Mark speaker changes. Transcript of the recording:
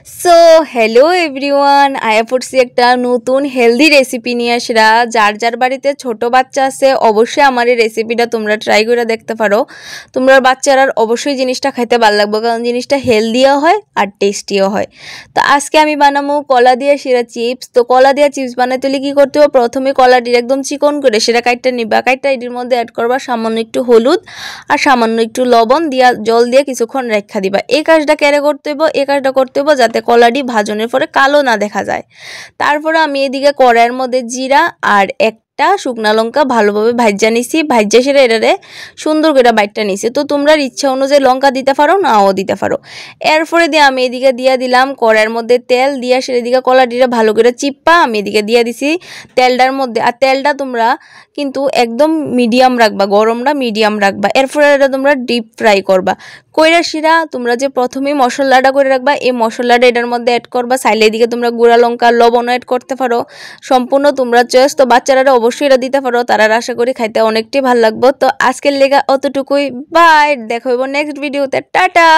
Speaker 1: So hello everyone, আয়া পড়ছি একটা নতুন হেলদি রেসিপি নিয়ে আসরা। যার যার বাড়িতে ছোট বাচ্চা আছে অবশ্যই আমার এই রেসিপিটা তোমরা ট্রাই করে দেখতে পারো। তোমরা বাচ্চারা অবশ্যই জিনিসটা খাইতে ভালো লাগবে, কারণ জিনিসটা হেলদিও হয় আর টেস্টিও হয়। তো আজকে আমি বানাবো কলা দিয়ে সেরা চিপস। তো কলা দিয়ে চিপস বানাইতে হলে কী করতে হবে, প্রথমে কলাটির একদম চিকন করে সেটা কাইটটা নিবা। কাইটটা এটির মধ্যে অ্যাড করবা সামান্য একটু হলুদ আর সামান্য একটু লবণ দিয়া জল দিয়ে কিছুক্ষণ রেখা দিবা। এই কাজটা কেড়ে করতে হইব, এই কাজটা করতে হইব যাতে কলাটি ভাজনের পরে কালো না দেখা যায়। তারপরে আমি এদিকে কড়াইয়ের মধ্যে জিরা আর একটা শুকনা লঙ্কা ভালোভাবে ভাজ্যা নিছি। ভাজ্যা সেটা এটারে সুন্দর করে বাইটটা নিছি। তো তোমরা ইচ্ছা অনুযায়ী লঙ্কা দিতে পারো, নাও দিতে পারো। এরপরে দিয়ে আমি এদিকে দিয়ে দিলাম কড়াইয়ের মধ্যে তেল দিয়া সেদিকে কলাটিটা ভালো করে চিপ্পা আমি এদিকে দিয়ে দিছি তেলটার মধ্যে। আর তেলটা তোমরা কিন্তু একদম মিডিয়াম রাখবা, গরমটা মিডিয়াম রাখবা। এরপরে এটা তোমরা ডিপ ফ্রাই করবা। কইরা শিরা তোমরা যে প্রথমেই মশলাটা করে রাখবা, এই মশলাটা এটার মধ্যে অ্যাড করবা। সাইলে দিকে তোমরা গুঁড়া লঙ্কা লবণ অ্যাড করতে পারো, সম্পূর্ণ তোমরা চয়েস। তো বাচ্চারা অবশ্যই এটা দিতে পারো, তারা আশা করি খাইতে অনেকটাই ভালো লাগবে। তো আজকের লেগা অতটুকুই, বাই, দেখা হইব নেক্সট ভিডিওতে, টাটা।